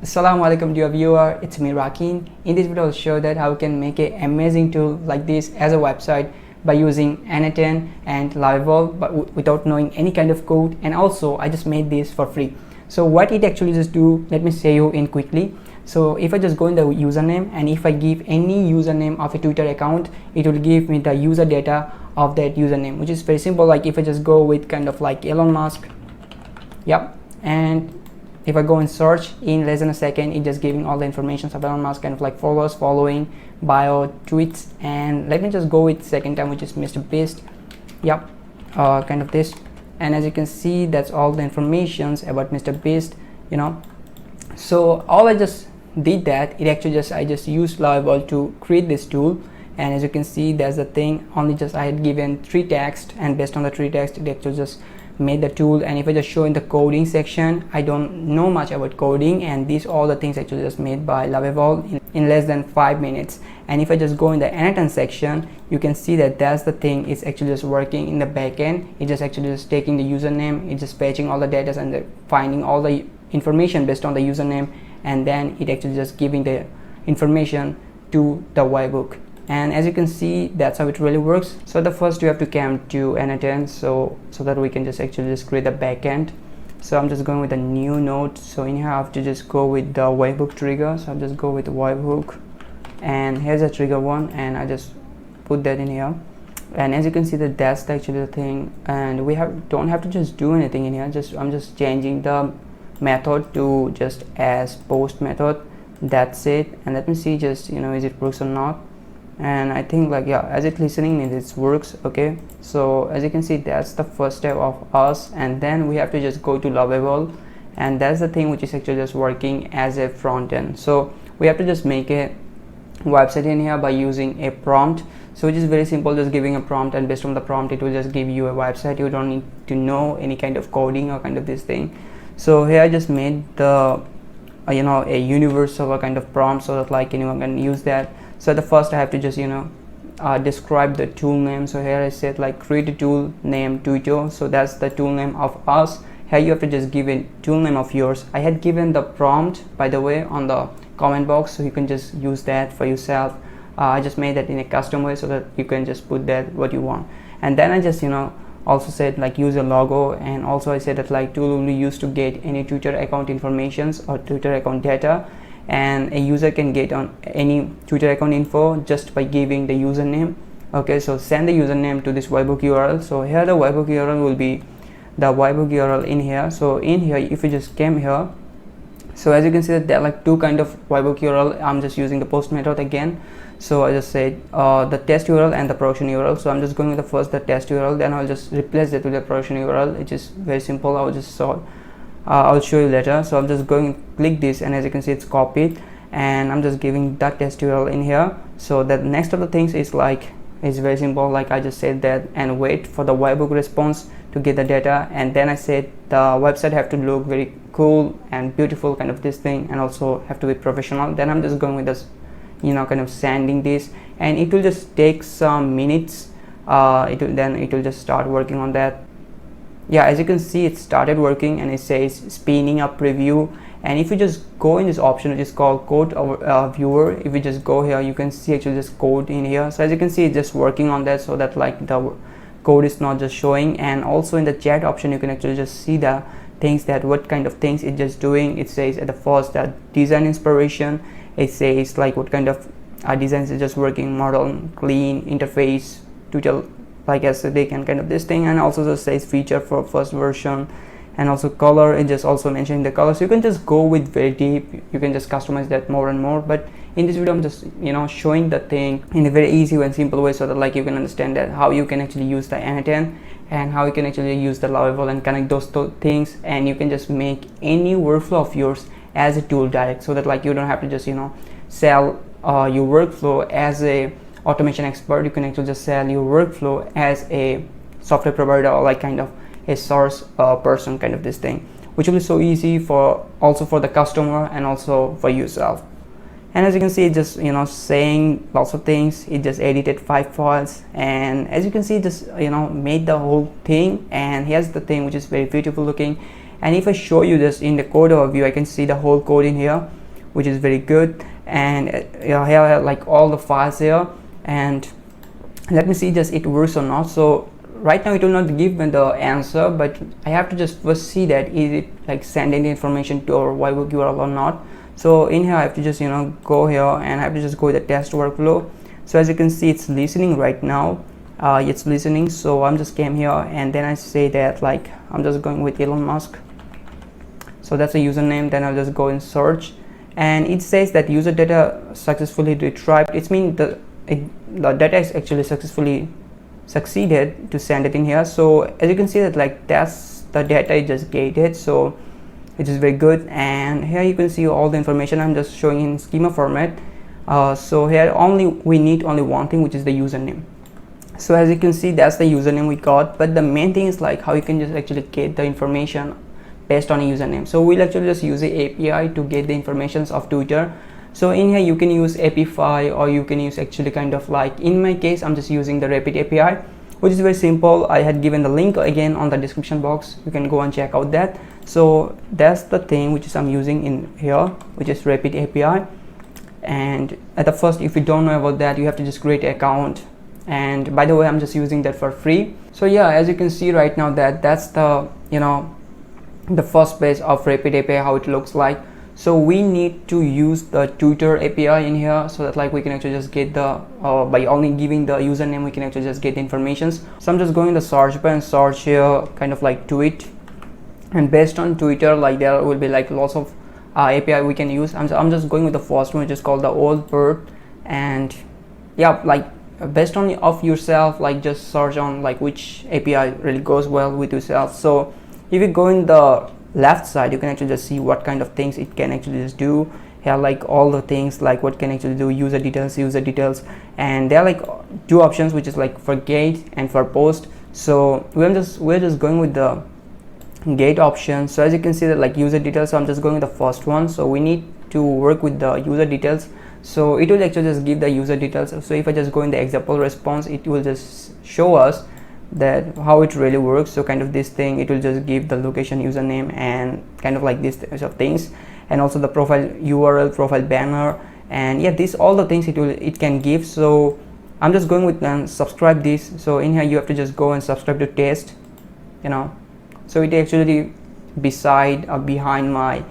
Assalamualaikum dear viewer, it's me Rakin. In this video I'll show that how you can make an amazing tool like this as a website by using n8n and Lovable but without knowing any kind of code, and also I just made this for free. So what it actually just do, let me show you in quickly. So if I just go in the username and if I give any username of a Twitter account, it will give me the user data of that username, which is very simple. Like if I just go with kind of like Elon Musk, yep, and if I go and search, in less than a second it's just giving all the information of Elon Musk, kind of like followers, following, bio, tweets, and let me just go with second time, which is Mr. Beast. Yep, kind of this, and as you can see that's all the informations about Mr. Beast, you know. So all I just did that, it actually just I just used Lovable to create this tool, and as you can see that's the thing. Only just I had given 3 text, and based on the 3 text it actually just made the tool. And if I just show in the coding section, I don't know much about coding, and these all the things actually just made by Lovable in less than 5 minutes. And if I just go in the n8n section, you can see that that's the thing, it's actually just working in the backend. It's just actually just taking the username, it's just fetching all the data and finding all the information based on the username, and then it actually just giving the information to the webhook. And as you can see, that's how it really works. So the first you have to come to n8n so that we can just actually just create the backend. So I'm just going with a new node. So in here I have to just go with the webhook trigger. So I'll just go with the webhook, and here's a trigger one, and I just put that in here. And as you can see that that's actually the thing, and we don't have to just do anything in here. I'm just changing the method to just as post method. That's it. And let me see just, you know, is it works or not. And I think like, yeah, as it listening it works. Okay, so as you can see that's the first step of us, and then we have to just go to Lovable, and that's the thing which is actually just working as a front end. So we have to just make a website in here by using a prompt. So it is very simple, just giving a prompt, and based on the prompt it will just give you a website. You don't need to know any kind of coding or kind of this thing. So here I just made the you know, a universal kind of prompt so that like anyone can use that. So the first I have to just, you know, describe the tool name. So here I said like create a tool name Twitter. So that's the tool name of us. Here you have to just give a tool name of yours. I had given the prompt, by the way, on the comment box, so you can just use that for yourself. I just made that in a custom way so that you can just put that what you want. And then I just, you know, also said like use a logo, and also I said that like tool will be used to get any Twitter account informations or Twitter account data, and a user can get on any Twitter account info just by giving the username. Okay, so send the username to this Webhook URL. So here the Webhook URL will be the Webhook URL in here. So in here if you just came here, so as you can see that there are like 2 kind of Webhook URL. I'm just using the post method again. So I just said the test URL and the production URL. So I'm just going with the first the test URL, then I'll just replace that with the production URL. It is very simple. I'll show you later. So I'm just going to click this, and as you can see it's copied, and I'm just giving that test URL in here. So that next of the things is like, it's very simple, like I just said that, and wait for the webhook response to get the data. And then I said the website have to look very cool and beautiful, kind of this thing, and also have to be professional. Then I'm just going with this, you know, kind of sending this, and it will just take some minutes. It will just start working on that. Yeah, as you can see it started working, and it says spinning up preview. And if you just go in this option which is called code viewer, if you just go here you can see actually just code in here. So as you can see it's just working on that, so that like the code is not just showing. And also in the chat option you can actually just see the things, that what kind of things it's just doing. It says at the first that design inspiration, it says like what kind of designs is just working, modern, clean, interface, Twitter like aesthetic, and kind of this thing. And also just says feature for first version, and also color, it just also mentioning the color. So you can just go with very deep, you can just customize that more and more. But in this video I'm just, you know, showing the thing in a very easy and simple way, so that like you can understand that how you can actually use the n8n and how you can actually use the Lovable and connect those things, and you can just make any workflow of yours as a tool direct, so that like you don't have to just, you know, sell your workflow as a automation expert. You can actually just sell your workflow as a software provider, or like kind of a source person, kind of this thing, which will be so easy for also for the customer and also for yourself. And as you can see, just, you know, saying lots of things. It just edited 5 files, and as you can see, just, you know, made the whole thing. And here's the thing which is very beautiful looking. And if I show you this in the code overview, I can see the whole code in here, which is very good. And here I have like all the files here, and let me see just it works or not. So right now it will not give me the answer, but I have to just first see that is it like sending the information to our Webhook URL or not. So in here I have to just go here, and I have to just go with the test workflow. So as you can see, it's listening right now. It's listening. So I'm just came here, and then I say that like I'm just going with Elon Musk. So that's a username. Then I'll just go and search, and it says that user data successfully retrieved. It means the data is actually successfully succeeded to send it in here. So as you can see that like that's the data is just gated, so it is very good. And here you can see all the information. I'm just showing in schema format. So here we need only one thing, which is the username. So as you can see, that's the username we got, but the main thing is like how you can just actually get the information based on a username. So we'll actually just use the API to get the informations of Twitter. So in here you can use API, or you can use actually kind of like, in my case I'm just using the Rapid API, which is very simple. I had given the link again on the description box. You can go and check out that. So that's the thing which is I'm using in here, which is Rapid API. And at the first, if you don't know about that, you have to just create an account. And by the way, I'm just using that for free. So yeah, as you can see right now, that's the the first page of Rapid API, how it looks like. So we need to use the Twitter API in here, so that like we can actually just get the by only giving the username, we can actually just get the informations. So I'm just going to the search bar and search here kind of like tweet, and based on Twitter, like there will be like lots of API we can use. I'm just going with the first one, which is called the old bird. And yeah, like based on of yourself, like just search on like which API really goes well with yourself. So if you go in the left side, you can actually just see what kind of things it can actually just do here, like all the things like what can actually do user details. And there are like two options, which is like for gate and for post. So we're just going with the gate option. So as you can see that like user details, so I'm just going with the first one. So we need to work with the user details, so it will actually just give the user details. So if I just go in the example response, it will just show us that how it really works. So kind of this thing, it will just give the location, username, and kind of like this types of things, and also the profile URL, profile banner, and yeah, this all the things it can give. So I'm just going with subscribe this. So in here you have to just go and subscribe to test, so it actually beside or behind my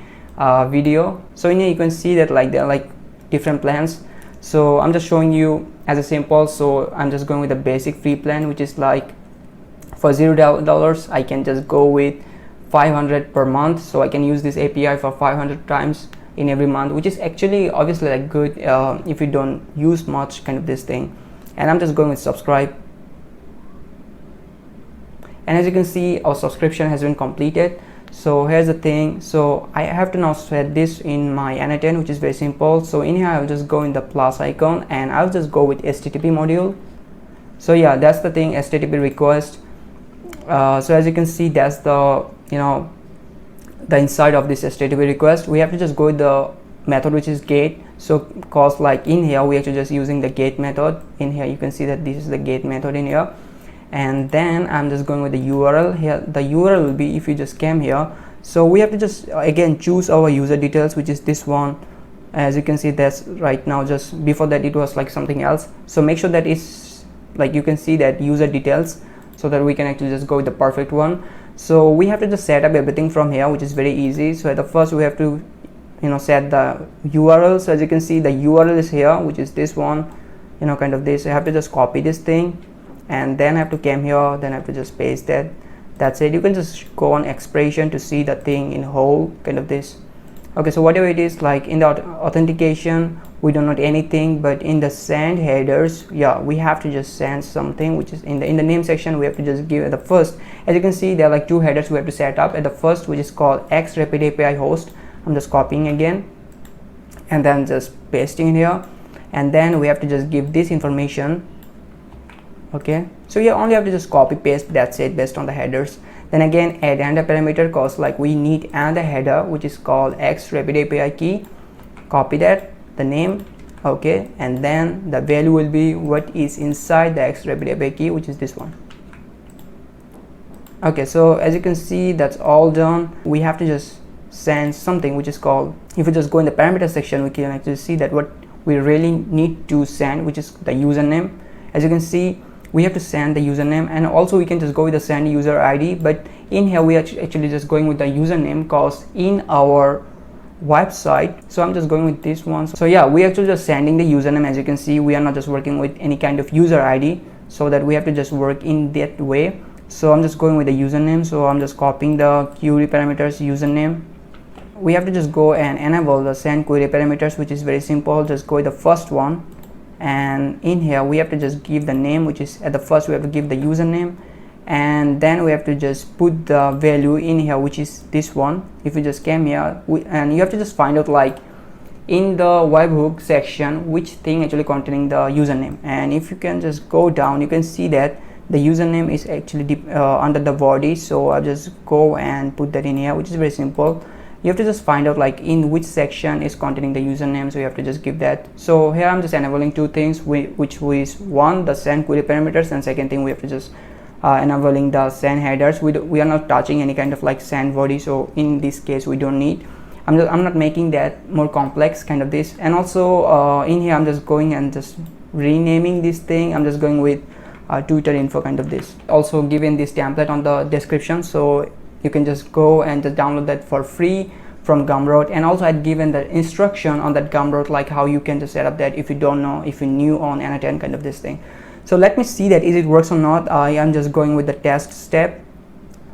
video. So in here you can see that like there are like different plans. So I'm just showing you as a sample. So I'm just going with the basic free plan, which is like for $0 I can just go with 500 per month. So I can use this API for 500 times in every month, which is actually obviously like good if you don't use much kind of this thing. And I'm just going with subscribe, and as you can see, our subscription has been completed. So here's the thing, so I have to now set this in my n8n, which is very simple. So in here I'll just go in the plus icon, and I'll just go with HTTP module. So yeah, that's the thing, HTTP request. So as you can see, that's the the inside of this HTTP request. We have to just go with the method, which is gate. So cause like in here we actually just using the gate method. In here you can see that this is the gate method in here. And then I'm just going with the URL here. The URL will be, if you just came here, so we have to just again choose our user details, which is this one. As you can see, that's right now, just before that it was like something else. So make sure that it's like, you can see that user details, so that we can actually just go with the perfect one. So we have to just set up everything from here, which is very easy. So at the first we have to set the URL. So as you can see, the URL is here, which is this one, kind of this. I have to just copy this thing, and then I have to come here, then I have to just paste that. That's it. You can just go on expression to see the thing in whole, kind of this. Okay, so whatever it is, like in the authentication we don't need anything, but in the send headers, yeah, we have to just send something, which is in the name section. We have to just give at the first, as you can see, there are like two headers we have to set up. At the first, which is called X Rapid API host, I'm just copying again and then just pasting in here, and then we have to just give this information. Okay, so you only have to just copy paste, that's it, based on the headers. Then again add another parameter, cause like we need another header, which is called X Rapid API key. Copy that, the name, okay, and then the value will be what is inside the X Rapid API key, which is this one. Okay, so as you can see, that's all done. We have to just send something which is called, if we just go in the parameter section, we can actually see that what we really need to send, which is the username. As you can see, we have to send the username, and also we can just go with the send user ID, but in here we are actually just going with the username because in our website, so I'm just going with this one. So yeah, we actually just sending the username. As you can see, we are not just working with any kind of user ID, so that we have to just work in that way. So I'm just going with the username, so I'm just copying the query parameters username. We have to just go and enable the send query parameters, which is very simple. Just go with the first one, and in here we have to just give the name, which is at the first we have to give the username, and then we have to just put the value in here, which is this one. If you just came here, and you have to just find out like in the webhook section which thing actually containing the username, and if you can just go down, you can see that the username is actually under the body. So I'll just go and put that in here, which is very simple. You have to just find out like in which section is containing the username, so you have to just give that. So here I'm just enabling two things, which is one, the send query parameters, and second thing we have to just enabling the send headers. We are not touching any kind of like send body, so in this case we don't need. I'm not making that more complex kind of this. And also in here I'm just going and just renaming this thing. I'm just going with Twitter info kind of this. Also given this template on the description, so you can just go and just download that for free from Gumroad. And also I'd given the instruction on that Gumroad, like how you can just set up that if you don't know, if you're new on n8n kind of this thing. So let me see that is it works or not. I am just going with the test step.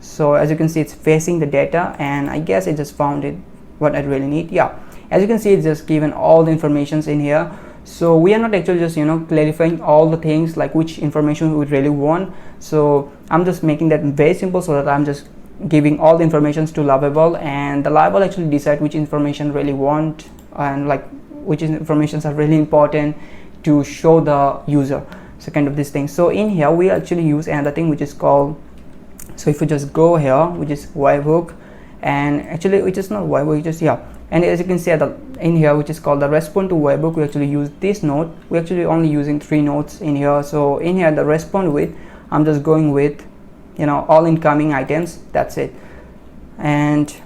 So as you can see, it's facing the data, and I guess it just found it what I really need. Yeah, as you can see, it's just given all the informations in here. So we are not actually just clarifying all the things like which information we really want. So I'm just making that very simple, so that I'm just giving all the informations to Lovable, and the Lovable actually decide which information really want, and like which informations are really important to show the user. So kind of this thing. So in here we actually use another thing which is called, so if you just go here, which is webhook, and actually which is not webhook, just and as you can see in here, which is called the respond to webhook, we actually use this node. We actually only using 3 nodes in here. So in here the respond with, I'm just going with all incoming items, that's it. And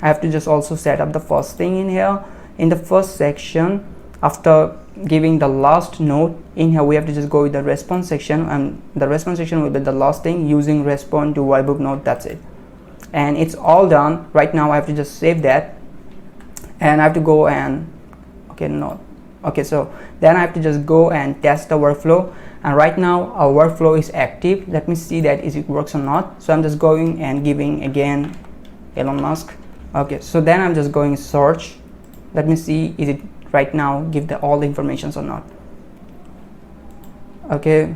I have to just also set up the first thing in here. In the first section, after giving the last node in here, we have to just go with the response section, and the response section will be the last thing using respond to webhook node, that's it. And it's all done. Right now I have to just save that, and I have to go and so then I have to just go and test the workflow. And right now our workflow is active. Let me see that is it works or not. So I'm just going and giving again Elon Musk. Okay, so then I'm just going search. Let me see is it right now give all the informations or not. Okay,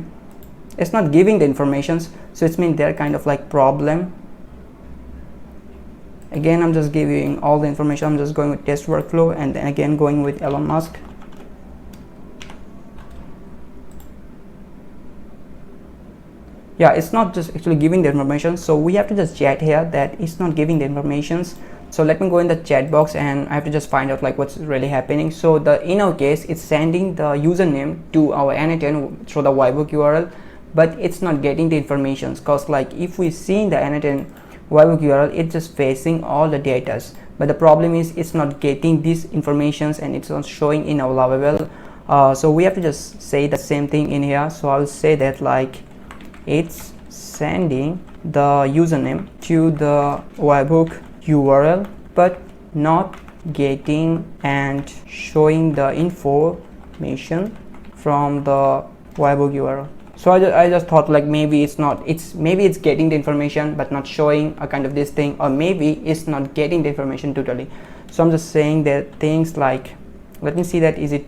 it's not giving the informations, so it's mean they're kind of like problem. Again, I'm just giving all the information. I'm just going with test workflow, and then again going with Elon Musk. Yeah, it's not just actually giving the information, so we have to just chat here that it's not giving the informations. So let me go in the chat box, and I have to just find out like what's really happening. So in our case, it's sending the username to our n8n through the Webhook URL, but it's not getting the information, because like if we see in the n8n Webhook URL, it's just facing all the data, but the problem is it's not getting these informations, and it's not showing in our Lovable. So we have to just say the same thing in here. So I'll say that like it's sending the username to the Webhook URL, but not getting and showing the information from the Webhook URL. So I just thought like maybe it's getting the information but not showing a kind of this thing, or maybe it's not getting the information totally. So I'm just saying that things like, let me see that is it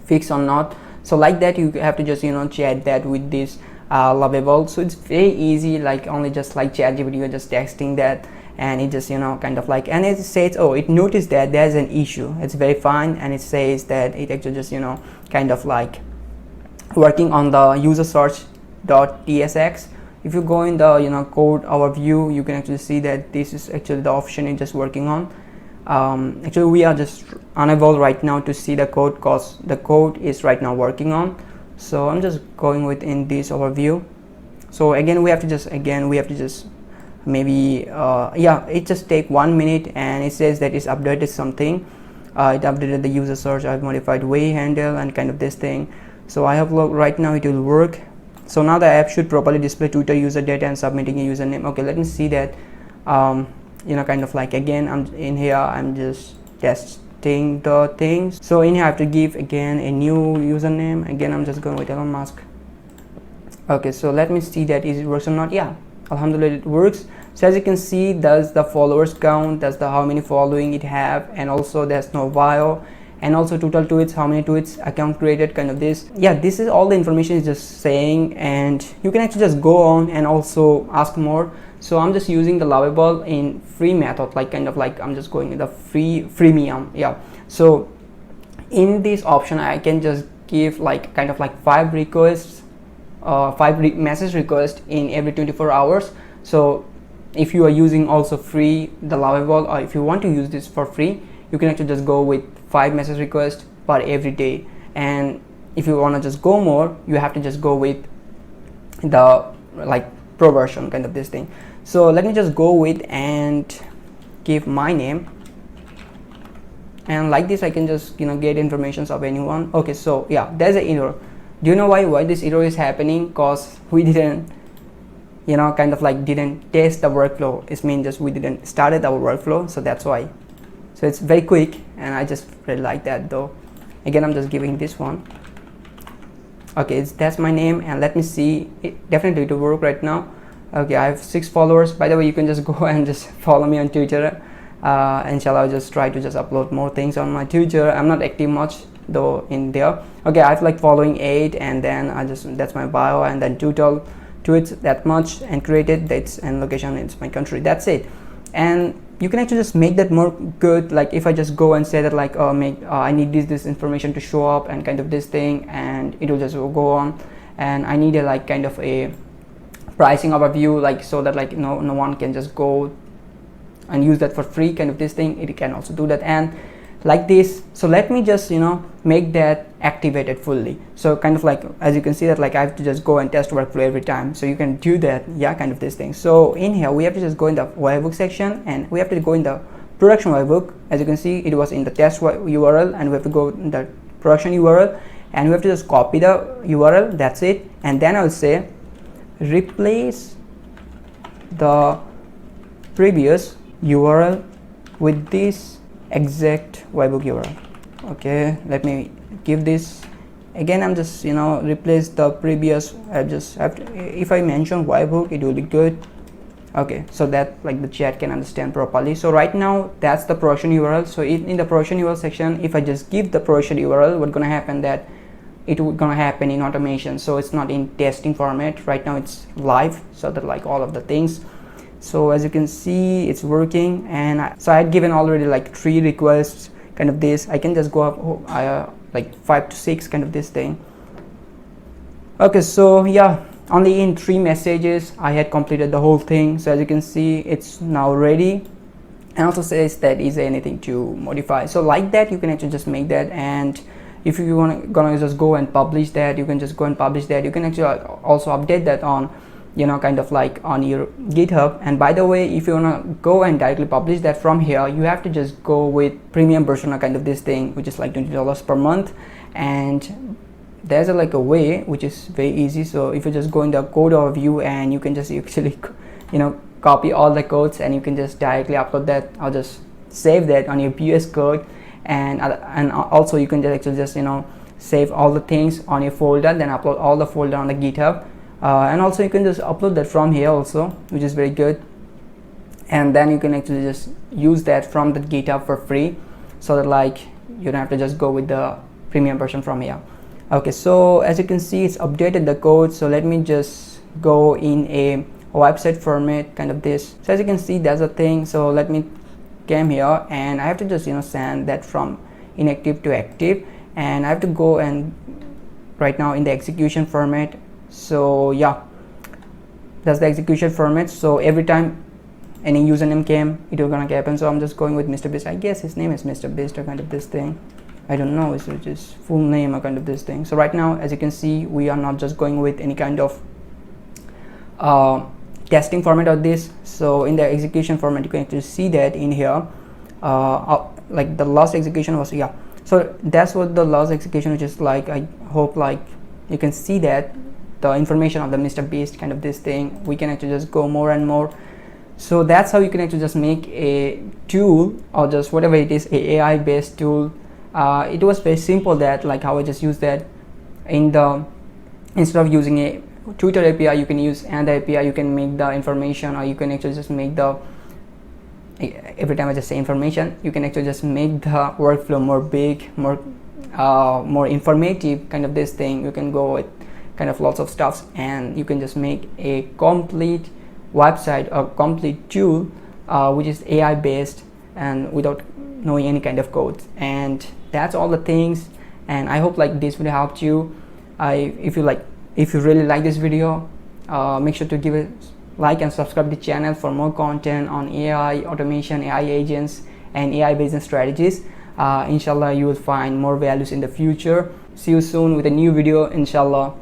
fixed or not. So like that you have to just chat that with this Lovable. So it's very easy, like only just like ChatGPT, you're just texting that, and it just kind of like, and it says, oh, it noticed that there's an issue, it's very fine, and it says that it actually just kind of like working on the user search.tsx. If you go in the code overview, you can actually see that this is actually the option it's just working on. Actually we are just unable right now to see the code, because the code is right now working on. So I'm just going within this overview. So again we have to just maybe yeah, it just take 1 minute, and it says that it's updated something. It updated the user search, I've modified way handle and kind of this thing. So I have looked, right now it will work. So now the app should properly display Twitter user data and submitting a username. Okay, let me see that. You know, kind of like, again, I'm in here, I'm just testing the things. So in here I have to give again a new username. Again, I'm just going with Elon Musk. Okay, so let me see that is it works or not. Yeah, alhamdulillah, it works. So as you can see, there's the followers count, that's the how many following it have, and also there's no bio, and also total tweets, how many tweets, account created, kind of this. Yeah, this is all the information is just saying, and you can actually just go on and also ask more. So I'm just using the Lovable in free method, like kind of like I'm just going in the freemium. Yeah, so in this option I can just give like kind of like 5 requests, message requests in every 24 hours. So if you are using also free the Lovable, or if you want to use this for free, you can actually just go with 5 message requests per every day. And if you want to just go more, you have to just go with the like pro version, kind of this thing. So let me just go with and give my name, and like this I can just, you know, get informations of anyone. Okay, so yeah, there's an error. Do you know why this error is happening? Because we didn't, you know, kind of like didn't test the workflow. It means just we didn't started our workflow, so that's why. So it's very quick, and I just really like that though. Again, I'm just giving this one. Okay, that's my name, and let me see, it definitely to work right now. Okay, I have 6 followers. By the way, you can just go and just follow me on Twitter. Inshallah, I'll just try to just upload more things on my Twitter. I'm not active much though in there. Okay, I have like following 8, and then that's my bio, and then total tweets that much, and created dates and location, it's my country. That's it. And you can actually just make that more good. Like if I just go and say that like I need this information to show up, and kind of this thing, and it will just go on, and I need a like kind of a pricing overview, like so that like no one can just go and use that for free, kind of this thing. It can also do that, and like this. So let me just, you know, make that activated fully. So kind of like, as you can see that like I have to just go and test workflow every time. So you can do that, yeah, kind of this thing. So in here we have to just go in the webhook section, and we have to go in the production webhook. As you can see, it was in the test URL, and we have to go in the production URL, and we have to just copy the URL. That's it. And then I'll say replace the previous URL with this exact webhook URL. Okay, let me give this again. I'm just, you know, replace the previous. I just have to, if I mention webhook, it will be good. Okay, so that like the chat can understand properly. So right now that's the production URL. So in the production URL section, if I just give the production URL, what's gonna happen that it will gonna happen in automation. So it's not in testing format right now, it's live, so that like all of the things. So as you can see, it's working. And so I had given already like 3 requests, kind of this. I can just go up like 5 to 6, kind of this thing. Okay, so yeah, only in 3 messages I had completed the whole thing. So as you can see, it's now ready, and also says that is there anything to modify. So like that, you can actually just make that. And if you gonna just go and publish that, you can just go and publish that. You can actually also update that on, you know, kind of like on your GitHub. And by the way, if you wanna go and directly publish that from here, you have to just go with premium version or kind of this thing, which is like $20 per month. And there's like a way which is very easy. So if you just go in the code overview, and you can just actually, you know, copy all the codes, and you can just directly upload that, or just save that on your PS Code. And also you can just actually just, you know, save all the things on your folder, then upload all the folder on the GitHub. And also you can just upload that from here also, which is very good. And then you can actually just use that from the GitHub for free, so that like you don't have to just go with the premium version from here. Okay, so as you can see, it's updated the code. So let me just go in a website format, kind of this. So as you can see, that's a thing. So let me came here, and I have to just, you know, send that from inactive to active, and I have to go and right now in the execution format. So yeah, that's the execution format. So every time any username came, it will gonna happen. So I'm just going with Mr. Beast. I guess his name is Mr. Beast or kind of this thing. I don't know, it's just full name or kind of this thing. So right now, as you can see, we are not just going with any kind of testing format of this. So in the execution format, you can actually see that in here, like the last execution was, yeah, so that's what the last execution, which is like, I hope like you can see that the information of the Mr. Beast kind of this thing. We can actually just go more and more. So that's how you can actually just make a tool, or just whatever it is, a AI based tool. It was very simple, that like how I just used that in the, instead of using a Twitter API, you can use another API. You can make the information, or you can actually just make the, every time I just say information, you can actually just make the workflow more big, more informative kind of this thing. You can go with kind of lots of stuffs, and you can just make a complete website or complete tool which is AI based and without knowing any kind of code. And that's all the things, and I hope like this video helped you. If you really like this video, make sure to give it like and subscribe to the channel for more content on AI automation, AI agents, and AI business strategies. Inshallah, you will find more values in the future. See you soon with a new video. Inshallah.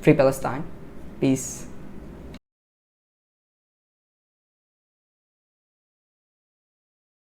Free Palestine. Peace.